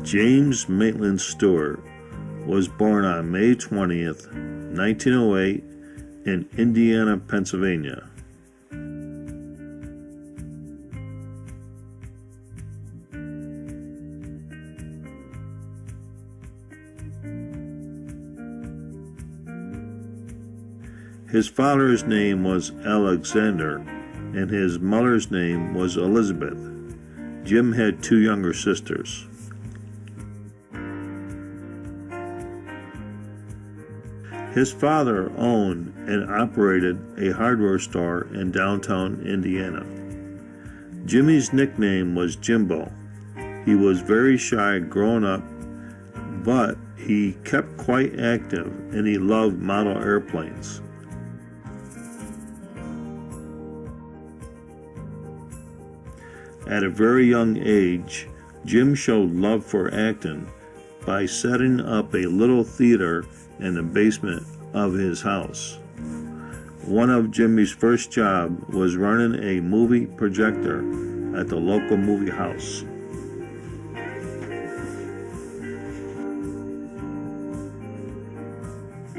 James Maitland Stewart was born on May 20th, 1908 in Indiana, Pennsylvania. His father's name was Alexander, and his mother's name was Elizabeth. Jim had two younger sisters. His father owned and operated a hardware store in downtown Indiana. Jimmy's nickname was Jimbo. He was very shy growing up, but he kept quite active and he loved model airplanes. At a very young age, Jim showed love for acting by setting up a little theater in the basement of his house. One of Jimmy's first jobs was running a movie projector at the local movie house.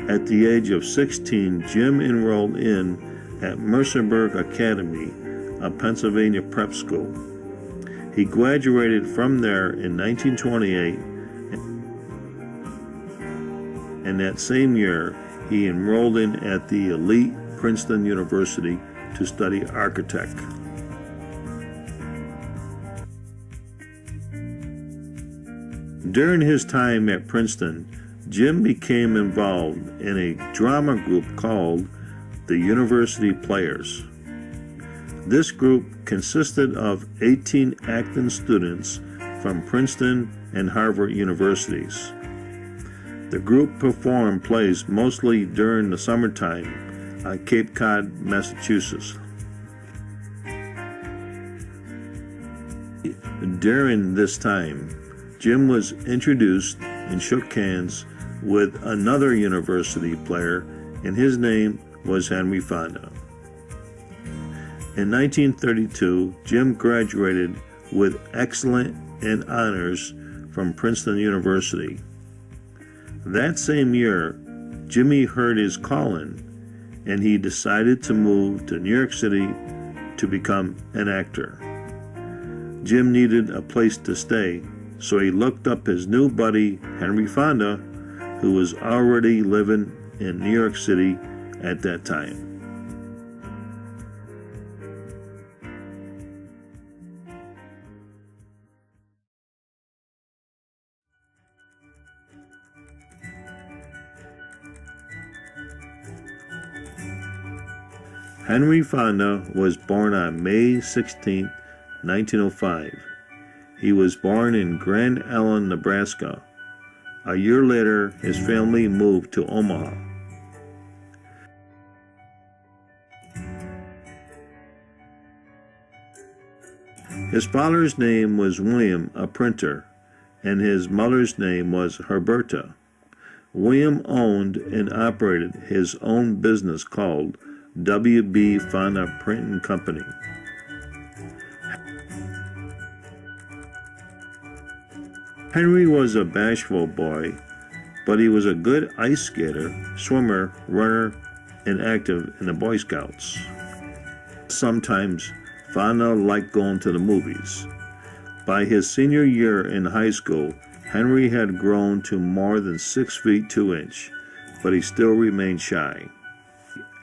At the age of 16, Jim enrolled in at Mercerburg Academy, a Pennsylvania prep school. He graduated from there in 1928, and that same year he enrolled in at the elite Princeton University to study architect. During his time at Princeton, Jim became involved in a drama group called the University Players. This group consisted of 18 acting students from Princeton and Harvard universities. The group performed plays mostly during the summertime on Cape Cod, Massachusetts. During this time, Jim was introduced and shook hands with another university player, and his name was Henry Fonda. In 1932, Jim graduated with excellent and honors from Princeton University. That same year, Jimmy heard his calling, and he decided to move to New York City to become an actor. Jim needed a place to stay, so he looked up his new buddy, Henry Fonda, who was already living in New York City at that time. Henry Fonda was born on May 16, 1905. He was born in Grand Island, Nebraska. A year later, his family moved to Omaha. His father's name was William, a printer, and his mother's name was Herberta. William owned and operated his own business called W.B. Fonda Printing Company. Henry was a bashful boy, but he was a good ice skater, swimmer, runner, and active in the Boy Scouts. Sometimes Fonda liked going to the movies. By his senior year in high school, Henry had grown to more than 6 feet 2 inches, but he still remained shy.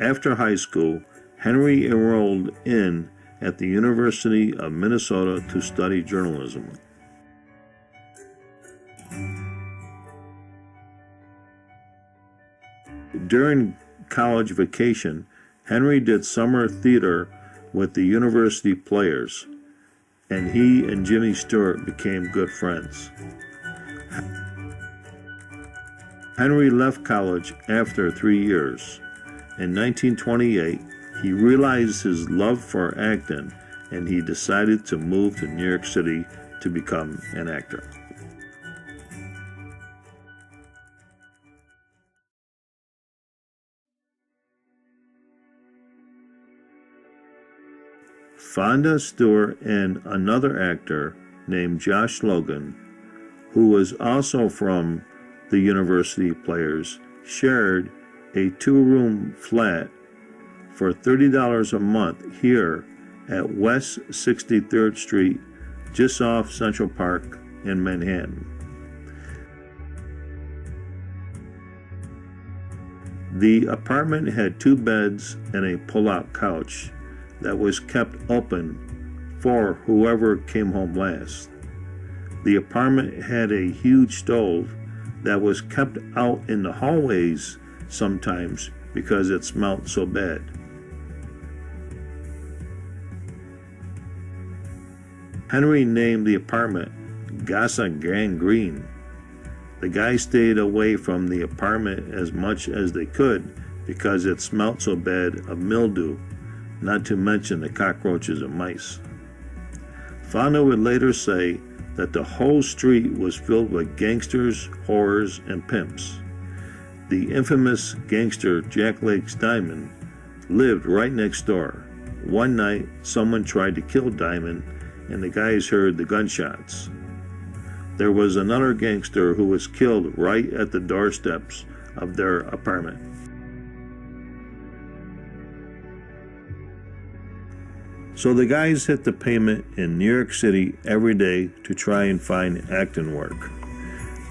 After high school, Henry enrolled in at the University of Minnesota to study journalism. During college vacation, Henry did summer theater with the University Players, and he and Jimmy Stewart became good friends. Henry left college after 3 years. In 1928, he realized his love for acting, and he decided to move to New York City to become an actor. Fonda, Stewart, and another actor named Josh Logan who was also from the University Players, shared a 2-room flat for $30 a month here at West 63rd Street, just off Central Park in Manhattan. The apartment had 2 beds and a pull-out couch that was kept open for whoever came home last. The apartment had a huge stove that was kept out in the hallways sometimes because it smelled so bad. Henry named the apartment Casa Gangrene. The guys stayed away from the apartment as much as they could because it smelt so bad of mildew, not to mention the cockroaches and mice. Fonda would later say that the whole street was filled with gangsters, whores, and pimps. The infamous gangster Jack Lake's Diamond lived right next door. One night, someone tried to kill Diamond, and the guys heard the gunshots. There was another gangster who was killed right at the doorsteps of their apartment. So the guys hit the pavement in New York City every day to try and find acting work.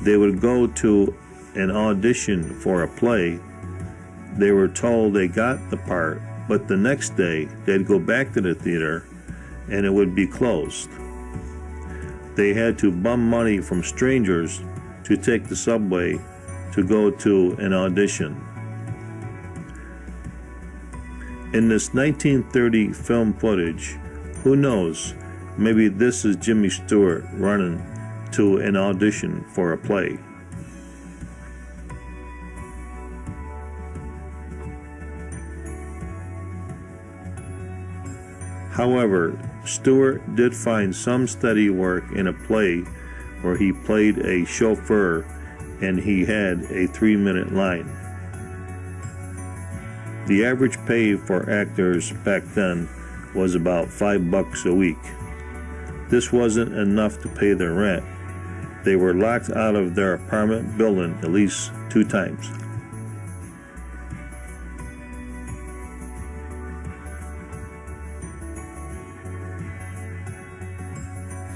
They would go to an audition for a play. They were told they got the part, but the next day they'd go back to the theater and it would be closed. They had to bum money from strangers to take the subway to go to an audition. In this 1930 film footage, who knows, maybe this is Jimmy Stewart running to an audition for a play. However, Stewart did find some steady work in a play where he played a chauffeur and he had a 3-minute line. The average pay for actors back then was about $5 a week. This wasn't enough to pay their rent. They were locked out of their apartment building at least 2 times.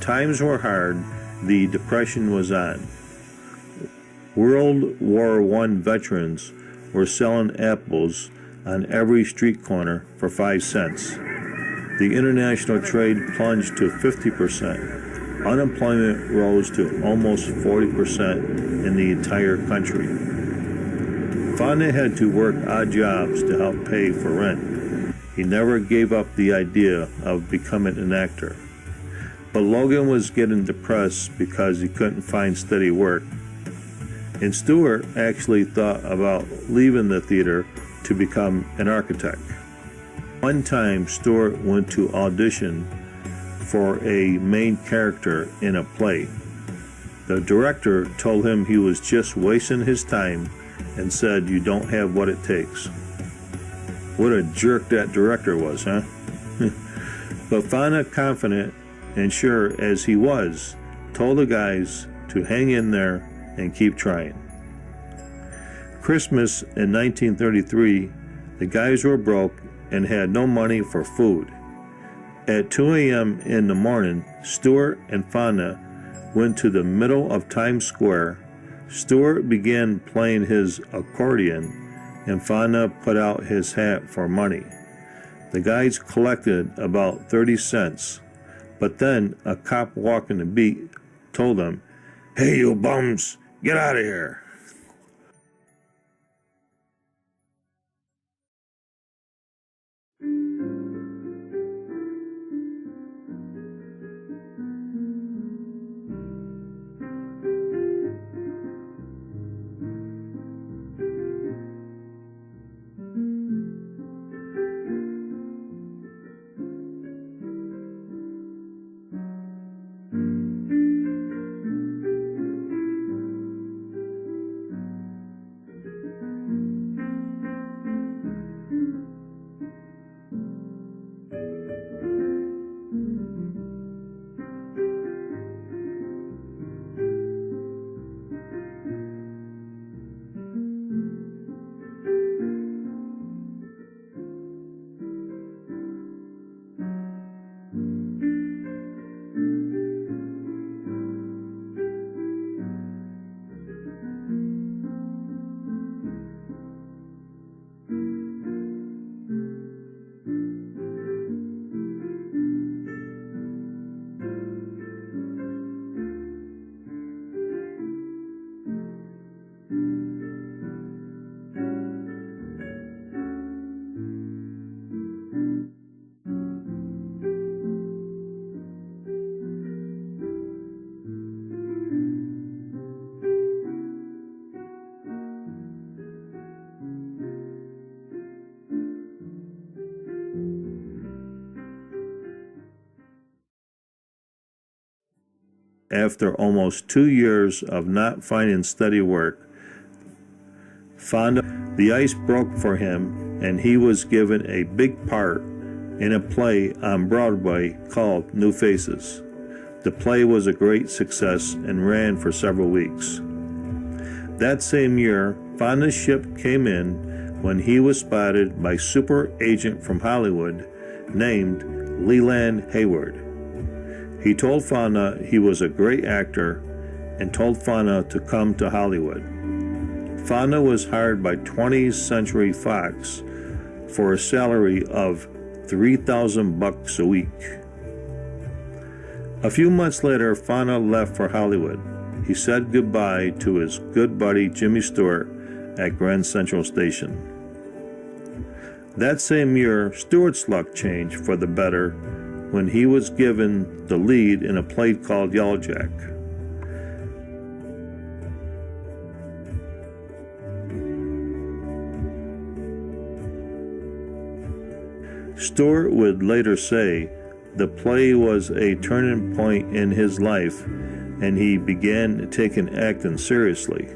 Times were hard. The Depression was on. World War I veterans were selling apples on every street corner for 5 cents. The international trade plunged to 50%. Unemployment rose to almost 40% in the entire country. Fonda had to work odd jobs to help pay for rent. He never gave up the idea of becoming an actor. But Logan was getting depressed because he couldn't find steady work. And Stewart actually thought about leaving the theater to become an architect. One time, Stewart went to audition for a main character in a play. The director told him he was just wasting his time and said, "You don't have what it takes." What a jerk that director was, huh? But Fonda, confident and sure as he was, told the guys to hang in there and keep trying. Christmas in 1933, the guys were broke and had no money for food. At 2 a.m. in the morning, Stewart and Fonda went to the middle of Times Square. Stewart began playing his accordion, and Fonda put out his hat for money. The guys collected about 30 cents, but then a cop walking the beat told them, "Hey, you bums, get out of here." after almost 2 years of not finding steady work, Fonda, the ice broke for him and he was given a big part in a play on Broadway called New Faces. The play was a great success and ran for several weeks. That same year, Fonda's ship came in when he was spotted by super agent from Hollywood named Leland Hayward. He told Fonda he was a great actor and told Fonda to come to Hollywood. Fonda was hired by 20th Century Fox for a salary of $3,000 a week. A few months later, Fonda left for Hollywood. He said goodbye to his good buddy Jimmy Stewart at Grand Central Station. That same year, Stewart's luck changed for the better when he was given the lead in a play called Yellow Jack. Stewart would later say the play was a turning point in his life and he began taking acting seriously.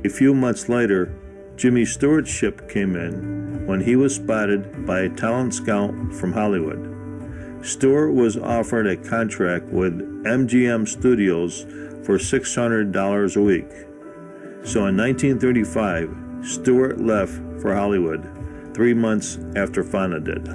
A few months later, Jimmy Stewart's ship came in when he was spotted by a talent scout from Hollywood. Stewart was offered a contract with MGM Studios for $600 a week. So in 1935, Stewart left for Hollywood 3 months after Fonda did.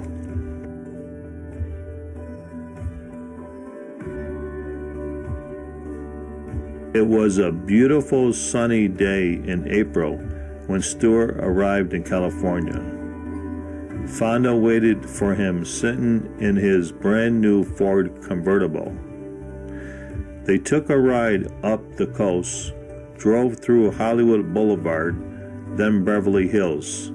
It was a beautiful sunny day in April when Stewart arrived in California. Fonda waited for him sitting in his brand new Ford convertible. They took a ride up the coast, drove through Hollywood Boulevard, then Beverly Hills.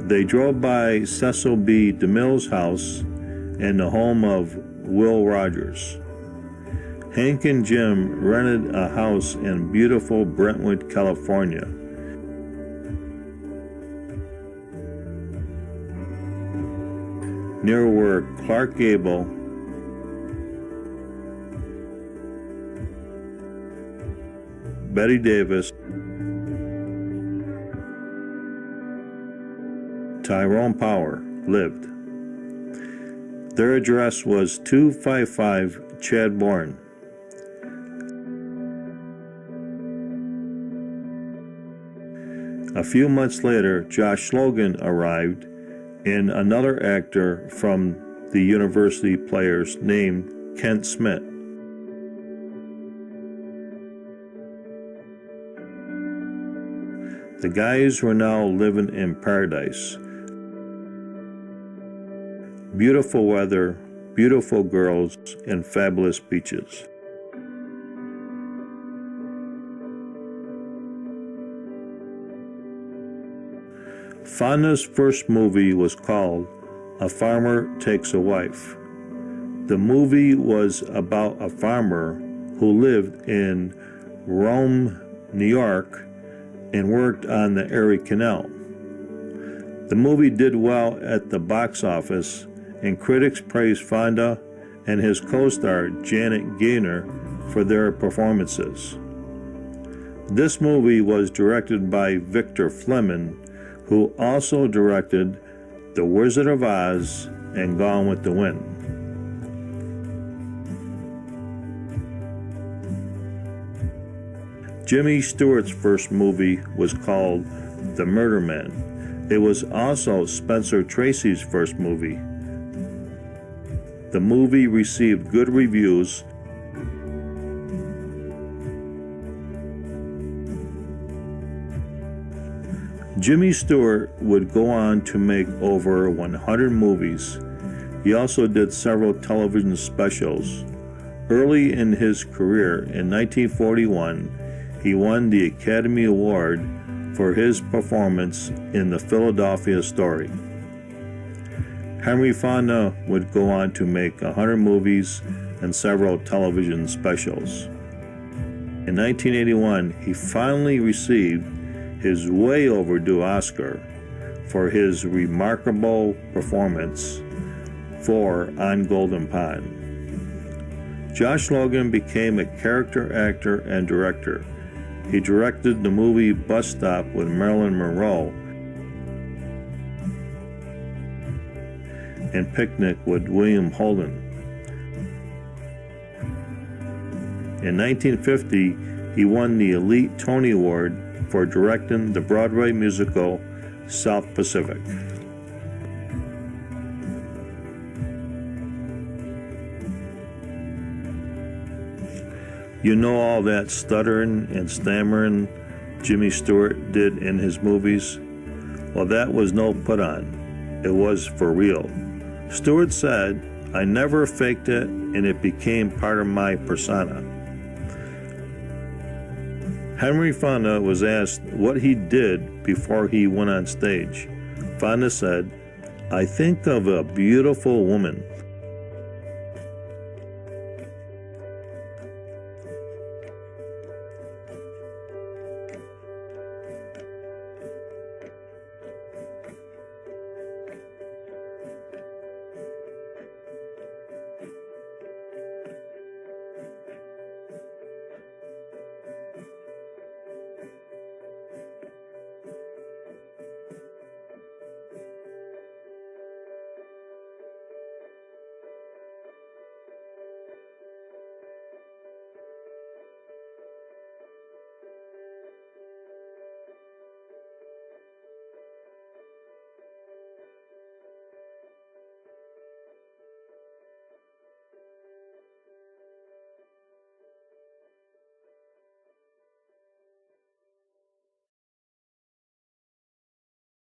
They drove by Cecil B. DeMille's house and the home of Will Rogers. Hank and Jim rented a house in beautiful Brentwood, California. Near where Clark Gable, Betty Davis, Tyrone Power lived. Their address was 255 Chadbourne. A few months later, Josh Logan arrived, and another actor from the University Players named Kent Smith. The guys were now living in paradise. Beautiful weather, beautiful girls, and fabulous beaches. Fonda's first movie was called A Farmer Takes a Wife. The movie was about a farmer who lived in Rome, New York, and worked on the Erie Canal. The movie did well at the box office, and critics praised Fonda and his co-star Janet Gaynor for their performances. This movie was directed by Victor Fleming, who also directed The Wizard of Oz and Gone with the Wind. Jimmy Stewart's first movie was called The Murder Man. It was also Spencer Tracy's first movie. The movie received good reviews. Jimmy Stewart would go on to make over 100 movies. He also did several television specials. Early in his career, in 1941, he won the Academy Award for his performance in The Philadelphia Story. Henry Fonda would go on to make 100 movies and several television specials. In 1981, he finally received his way overdue Oscar for his remarkable performance for On Golden Pond. Josh Logan became a character actor and director. He directed the movie Bus Stop with Marilyn Monroe and Picnic with William Holden. In 1950, he won the Elite Tony Award for directing the Broadway musical South Pacific. You know all that stuttering and stammering Jimmy Stewart did in his movies? Well, that was no put on. It was for real. Stewart said, "I never faked it, and it became part of my persona." Henry Fonda was asked what he did before he went on stage. Fonda said, "I think of a beautiful woman